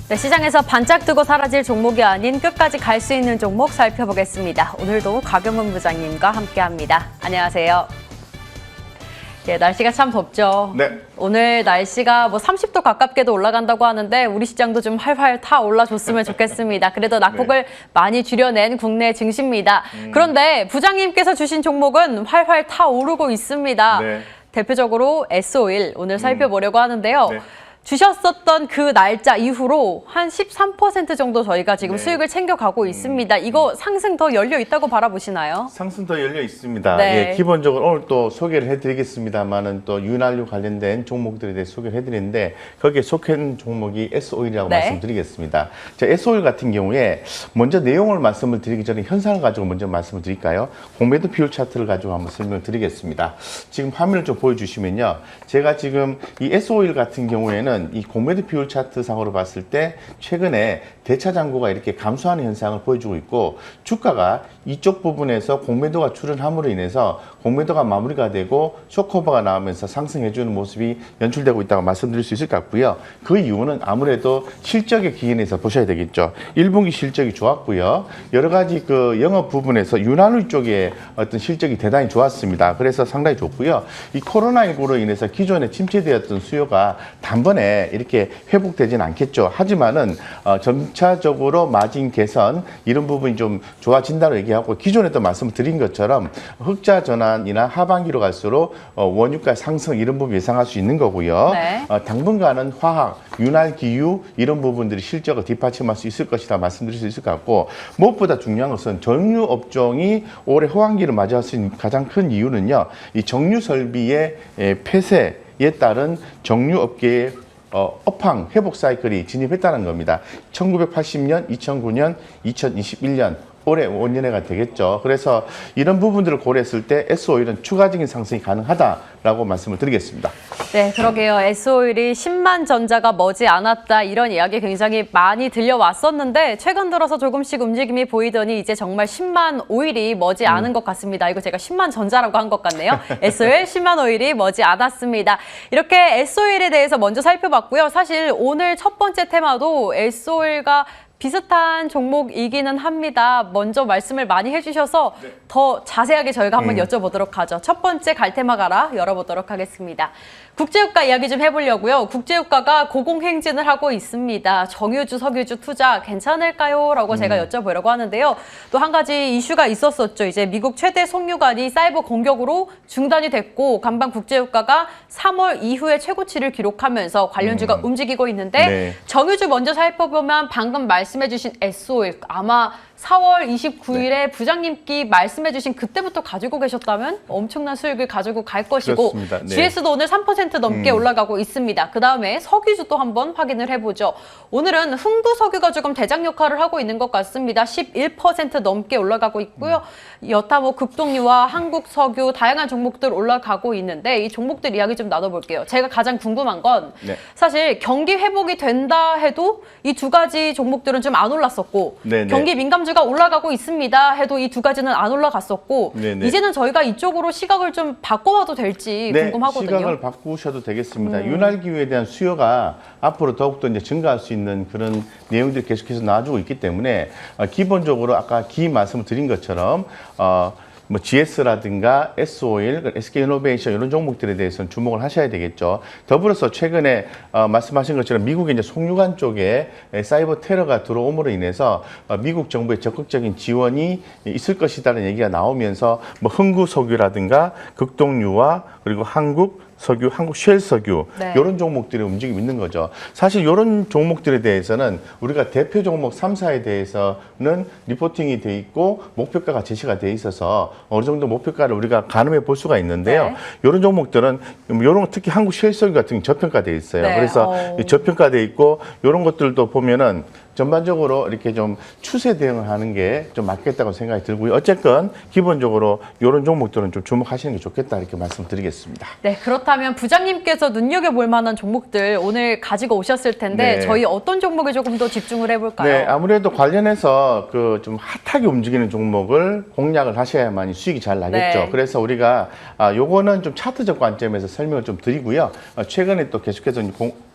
네, 시장에서 반짝 뜨고 사라질 종목이 아닌 끝까지 갈 수 있는 종목 살펴보겠습니다. 오늘도 곽영문 부장님과 함께합니다. 안녕하세요. 네, 날씨가 참 덥죠. 네. 오늘 날씨가 뭐 30도 가깝게도 올라간다고 하는데 우리 시장도 좀 활활 타올라줬으면 좋겠습니다. 그래도 낙폭을 네. 많이 줄여낸 국내 증시입니다. 그런데 부장님께서 주신 종목은 활활 타오르고 있습니다. 네. 대표적으로 S-오일 오늘 살펴보려고 하는데요. 네. 주셨었던 그 날짜 이후로 한 13% 정도 저희가 지금 네. 수익을 챙겨가고 있습니다. 이거 상승 더 열려 있다고 바라보시나요? 상승 더 열려 있습니다. 네. 예, 기본적으로 오늘 또 소개를 해드리겠습니다만은 또 윤활유 관련된 종목들에 대해 소개를 해드리는데 거기에 속한 종목이 S-오일이라고 네. 말씀드리겠습니다. 자, S-오일 같은 경우에 먼저 내용을 말씀을 드리기 전에 현상을 가지고 먼저 말씀을 드릴까요? 공매도 비율 차트를 가지고 한번 설명을 드리겠습니다. 지금 화면을 좀 보여주시면요. 제가 지금 이 S-오일 같은 경우에는 이 공매도 비율 차트 상으로 봤을 때 최근에 대차 잔고가 이렇게 감소하는 현상을 보여주고 있고 주가가 이쪽 부분에서 공매도가 출현함으로 인해서 공매도가 마무리가 되고 쇼커버가 나오면서 상승해주는 모습이 연출되고 있다고 말씀드릴 수 있을 것 같고요. 그 이유는 아무래도 실적의 기인에서 보셔야 되겠죠. 1분기 실적이 좋았고요. 여러 가지 그 영업 부분에서 윤활유 쪽에 어떤 실적이 대단히 좋았습니다. 그래서 상당히 좋고요. 이 코로나19로 인해서 기존에 침체되었던 수요가 단번에 이렇게 회복되지는 않겠죠. 하지만은 점차적으로 마진 개선 이런 부분이 좀 좋아진다고 얘기하고 기존에도 말씀을 드린 것처럼 흑자 전환이나 하반기로 갈수록 원유가 상승 이런 부분 예상할 수 있는 거고요. 네. 당분간은 화학, 윤활, 기유 이런 부분들이 실적을 뒷받침할 수 있을 것이다 말씀드릴 수 있을 것 같고 무엇보다 중요한 것은 정유 업종이 올해 호황기를 맞이할 수 있는 가장 큰 이유는요. 이 정유 설비의 폐쇄에 따른 정유 업계의 업황 회복 사이클이 진입했다는 겁니다. 1980년, 2009년, 2021년 올해 5년회가 되겠죠. 그래서 이런 부분들을 고려했을 때 S-오일은 추가적인 상승이 가능하다라고 말씀을 드리겠습니다. 네, 그러게요. S-오일이 10만 전자가 머지 않았다 이런 이야기 굉장히 많이 들려왔었는데 최근 들어서 조금씩 움직임이 보이더니 이제 정말 10만 오일이 머지 않은 것 같습니다. 이거 제가 10만 전자라고 한 것 같네요. S-오일 10만 오일이 머지 않았습니다. 이렇게 S-오일에 대해서 먼저 살펴봤고요. 사실 오늘 첫 번째 테마도 S-오일과 비슷한 종목이기는 합니다. 먼저 말씀을 많이 해주셔서 더 자세하게 저희가 한번 여쭤보도록 하죠. 첫 번째 갈테마 가라 열어보도록 하겠습니다. 국제유가 이야기 좀 해보려고요. 국제유가가 고공행진을 하고 있습니다. 정유주, 석유주 투자 괜찮을까요? 라고 제가 여쭤보려고 하는데요. 또 한 가지 이슈가 있었었죠. 이제 미국 최대 송유관이 사이버 공격으로 중단이 됐고 간밤 국제유가가 3월 이후에 최고치를 기록하면서 관련주가 움직이고 있는데 네. 정유주 먼저 살펴보면 방금 말씀해주신 S-오일 아마 4월 29일에 부장님께 말씀해주신 그때부터 가지고 계셨다면 엄청난 수익을 가지고 갈 것이고 그렇습니다. 네. GS도 오늘 3% 넘게 올라가고 있습니다. 그 다음에 석유주도 한번 확인을 해보죠. 오늘은 흥부석유가 조금 대장 역할을 하고 있는 것 같습니다. 11% 넘게 올라가고 있고요. 여타 뭐 극동유와 한국석유 다양한 종목들 올라가고 있는데 이 종목들 이야기 좀 나눠볼게요. 제가 가장 궁금한 건 네. 사실 경기 회복이 된다 해도 이 두 가지 종목들은 좀 안 올랐었고 네네. 경기 민감주가 올라가고 있습니다 해도 이 두 가지는 안 올라갔었고 네네. 이제는 저희가 이쪽으로 시각을 좀 바꿔봐도 될지 궁금하거든요. 시각을 바꾸셔도 되겠습니다. 윤활기유에 대한 수요가 앞으로 더욱더 이제 증가할 수 있는 그런 내용들이 계속해서 나와주고 있기 때문에 기본적으로 아까 말씀을 드린 것처럼 뭐 GS라든가 S-오일, SK이노베이션 이런 종목들에 대해서는 주목을 하셔야 되겠죠. 더불어서 최근에 말씀하신 것처럼 미국의 이제 송유관 쪽에 사이버 테러가 들어옴으로 인해서 미국 정부의 적극적인 지원이 있을 것이라는 얘기가 나오면서 뭐 흥구석유라든가 극동유와 그리고 한국 쉘 석유 네. 이런 종목들의 움직임이 있는 거죠. 사실 이런 종목들에 대해서는 우리가 대표 종목 3사에 대해서는 리포팅이 돼 있고 목표가가 제시가 돼 있어서 어느 정도 목표가를 우리가 가늠해 볼 수가 있는데요. 네. 이런 종목들은 이런 특히 한국 쉘 석유 같은 게 저평가돼 있어요. 네. 그래서 저평가돼 있고 이런 것들도 보면은 전반적으로 이렇게 좀 추세 대응을 하는 게 좀 맞겠다고 생각이 들고요. 어쨌건 기본적으로 이런 종목들은 좀 주목하시는 게 좋겠다 이렇게 말씀드리겠습니다. 네, 그렇다면 부장님께서 눈여겨볼 만한 종목들 오늘 가지고 오셨을 텐데 네. 저희 어떤 종목에 조금 더 집중을 해볼까요? 네, 아무래도 관련해서 그 좀 핫하게 움직이는 종목을 공략을 하셔야만이 수익이 잘 나겠죠. 네. 그래서 우리가 요거는 좀 차트적 관점에서 설명을 좀 드리고요. 최근에 또 계속해서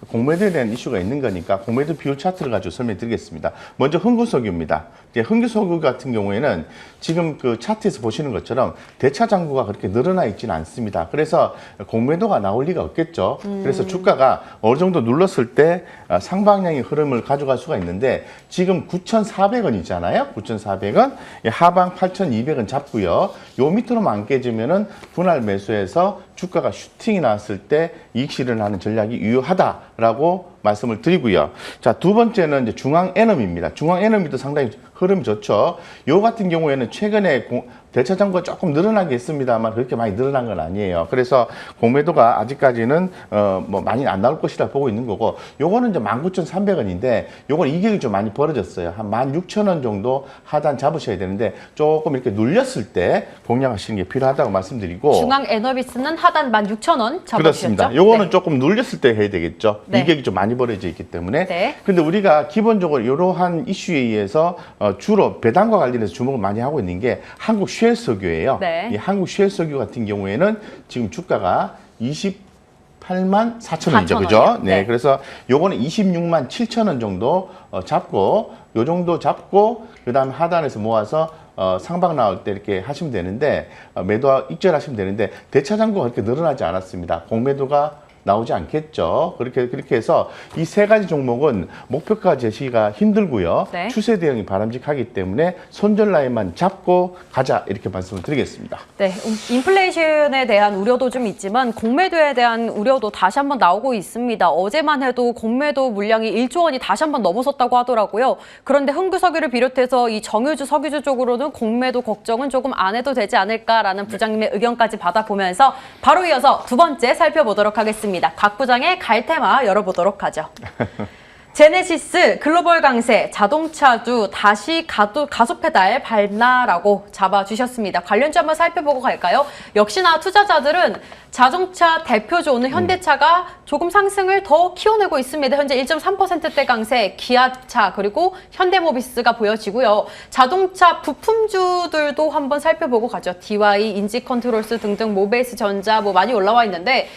공매도에 대한 이슈가 있는 거니까 공매도 비율 차트를 가지고 설명드리겠습니다. 먼저 흥구석유입니다. 이제 흥구석유 같은 경우에는 지금 그 차트에서 보시는 것처럼 대차 잔고가 그렇게 늘어나 있지는 않습니다. 그래서 공매도가 나올 리가 없겠죠. 그래서 주가가 어느 정도 눌렀을 때 상방향의 흐름을 가져갈 수가 있는데 지금 9,400원이잖아요. 9,400원, 하방 8,200원 잡고요. 요 밑으로만 안 깨지면은 분할 매수해서 주가가 슈팅이 나왔을 때 이익 실현을 하는 전략이 유효하다라고 말씀을 드리고요. 자, 두 번째는 이제 중앙에너미입니다. 중앙에너미도 상당히 흐름이 좋죠. 요 같은 경우에는 최근에 대차 잔고가 조금 늘어나게 했습니다만 그렇게 많이 늘어난 건 아니에요. 그래서 공매도가 아직까지는 뭐 많이 안 나올 것이라 보고 있는 거고, 요거는 이제 19,300원인데 요건 이격이 좀 많이 벌어졌어요. 한 16,000원 정도 하단 잡으셔야 되는데 조금 이렇게 눌렸을 때 공략하시는 게 필요하다고 말씀드리고, 중앙 에너비스는 하단 16,000원 잡아주셨죠? 그렇습니다. 요거는 네. 조금 눌렸을 때 해야 되겠죠. 네. 이격이 좀 많이 벌어져 있기 때문에. 네. 근데 우리가 기본적으로 이러한 이슈에 의해서 주로 배당과 관련해서 주목을 많이 하고 있는 게 한국 쉘석유예요. 네. 이 한국 쉘석유 같은 경우에는 지금 주가가 28만 4천 원이죠. 그죠? 네. 네. 그래서 요거는 26만 7천 원 정도 잡고, 요 정도 잡고, 그 다음에 하단에서 모아서 상방 나올 때 이렇게 하시면 되는데, 매도 익절하시면 되는데, 대차 잔고가 그렇게 늘어나지 않았습니다. 공매도가 나오지 않겠죠. 그렇게 해서 이 세 가지 종목은 목표가 제시가 힘들고요. 네. 추세 대응이 바람직하기 때문에 손절 라인만 잡고 가자 이렇게 말씀을 드리겠습니다. 네, 인플레이션에 대한 우려도 좀 있지만 공매도에 대한 우려도 다시 한번 나오고 있습니다. 어제만 해도 공매도 물량이 1조 원이 다시 한번 넘어섰다고 하더라고요. 그런데 흥구석유를 비롯해서 이 정유주, 석유주 쪽으로는 공매도 걱정은 조금 안 해도 되지 않을까라는 부장님의 의견까지 받아보면서 바로 이어서 두 번째 살펴보도록 하겠습니다. 각 부장의 갈테마 열어보도록 하죠. 제네시스 글로벌 강세 자동차주 다시 가속 페달 밟나라고 잡아주셨습니다. 관련주 한번 살펴보고 갈까요? 역시나 투자자들은 자동차 대표주 오늘 현대차가 조금 상승을 더 키워내고 있습니다. 현재 1.3%대 강세, 기아차 그리고 현대모비스가 보여지고요. 자동차 부품주들도 한번 살펴보고 가죠. DY, 인지컨트롤스 등등 모베이스 전자 뭐 많이 올라와 있는데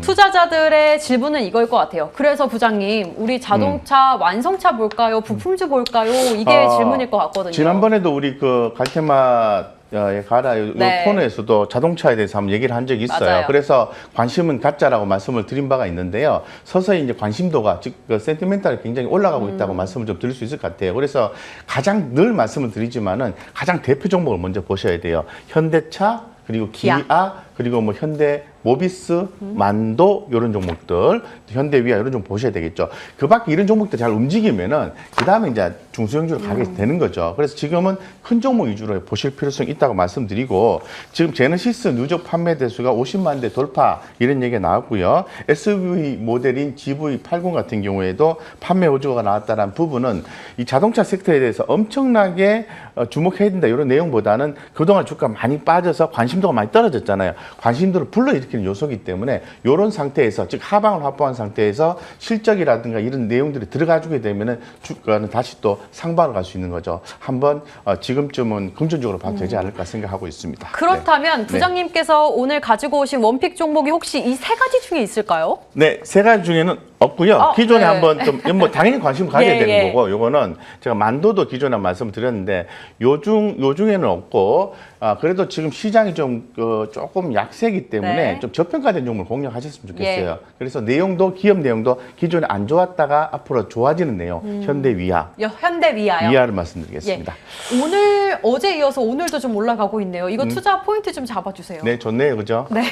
투자자들의 질문은 이걸 것 같아요. 그래서 부장님, 우리 자동차 완성차 볼까요? 부품주 볼까요? 이게 질문일 것 같거든요. 지난번에도 우리 그 갈테마 네. 코너에서도 자동차에 대해서 한번 얘기를 한 적이 있어요. 맞아요. 그래서 관심은 갖자라고 말씀을 드린 바가 있는데요. 서서히 이제 관심도가, 즉, 그 센티멘탈이 굉장히 올라가고 있다고 말씀을 좀 드릴 수 있을 것 같아요. 그래서 가장 늘 말씀을 드리지만은 가장 대표 종목을 먼저 보셔야 돼요. 현대차, 그리고 기아, 그리고 뭐 현대 모비스, 만도 이런 종목들, 현대위아 이런 종목 보셔야 되겠죠. 그 밖에 이런 종목들 잘 움직이면은 그 다음에 이제 중소형주로 가게 되는 거죠. 그래서 지금은 큰 종목 위주로 보실 필요성이 있다고 말씀드리고, 지금 제네시스 누적 판매 대수가 50만 대 돌파 이런 얘기가 나왔고요. SUV 모델인 GV80 같은 경우에도 판매 호조가 나왔다는 부분은 이 자동차 섹터에 대해서 엄청나게 주목해야 된다 이런 내용보다는 그동안 주가 많이 빠져서 관심도가 많이 떨어졌잖아요. 관심도를 불러일으키는 요소이기 때문에 이런 상태에서, 즉 하방을 확보한 상태에서 실적이라든가 이런 내용들이 들어가주게 되면은 주가는 다시 또 상방으로 갈 수 있는 거죠. 한번 지금쯤은 긍정적으로 봐도 되지 않을까 생각하고 있습니다. 그렇다면 네. 부장님께서 오늘 가지고 오신 원픽 종목이 혹시 이 세 가지 중에 있을까요? 네, 세 가지 중에는 없고요. 기존에 네. 한번 좀 뭐 당연히 관심 가져야 예, 되는 예. 거고, 요거는 제가 만도도 기존에 말씀드렸는데 요 중에는 없고, 그래도 지금 시장이 좀 조금 약세이기 때문에 네. 좀 저평가된 종목을 공략하셨으면 좋겠어요. 예. 그래서 내용도, 기업 내용도 기존에 안 좋았다가 앞으로 좋아지는 내용, 현대위아, 현대위아요. 위아를 말씀드리겠습니다. 예. 오늘 어제 이어서 오늘도 좀 올라가고 있네요. 이거 투자 포인트 좀 잡아주세요. 네, 좋네요. 그죠? 네.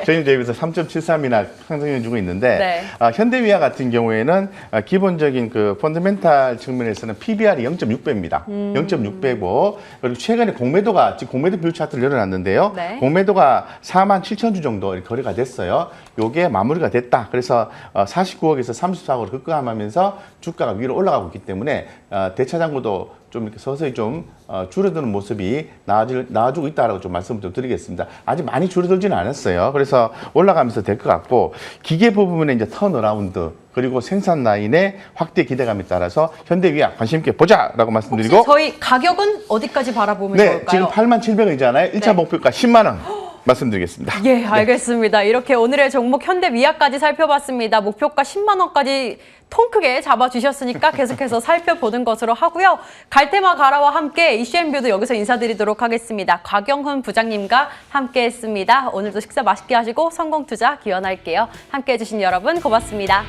저희는 대비해서 3.73이나 상승해 주고 있는데, 네. 현대위아 같은 경우에는 기본적인 그 펀더멘탈 측면에서는 PBR이 0.6배입니다. 0.6배고 그리고 최근에 공매도가 지금 공매도 비율 차트를 열어놨는데요. 네. 공매도가 47,000주 정도 이렇게 거래가 됐어요. 요게 마무리가 됐다. 그래서 49억에서 34억으로 급감하면서 주가가 위로 올라가고 있기 때문에 대차장고도 좀 이렇게 서서히 좀 줄어드는 모습이 나아지고 있다라고 좀 말씀을 좀 드리겠습니다. 아직 많이 줄어들지는 않았어요. 그래서 올라가면서 될 것 같고 기계 부분에 이제 턴어라운드 그리고 생산 라인의 확대 기대감에 따라서 현대위아 관심 있게 보자라고 말씀드리고 혹시 저희 가격은 어디까지 바라보면 네, 좋을까요? 지금 87,700원이잖아요. 1차 네. 목표가 10만 원 말씀드리겠습니다. 예, 알겠습니다. 이렇게 오늘의 종목 현대위아까지 살펴봤습니다. 목표가 10만 원까지 통 크게 잡아주셨으니까 계속해서 살펴보는 것으로 하고요. 갈테마 가라와 함께 이슈앤뷰도 여기서 인사드리도록 하겠습니다. 곽영훈 부장님과 함께했습니다. 오늘도 식사 맛있게 하시고 성공투자 기원할게요. 함께해 주신 여러분 고맙습니다.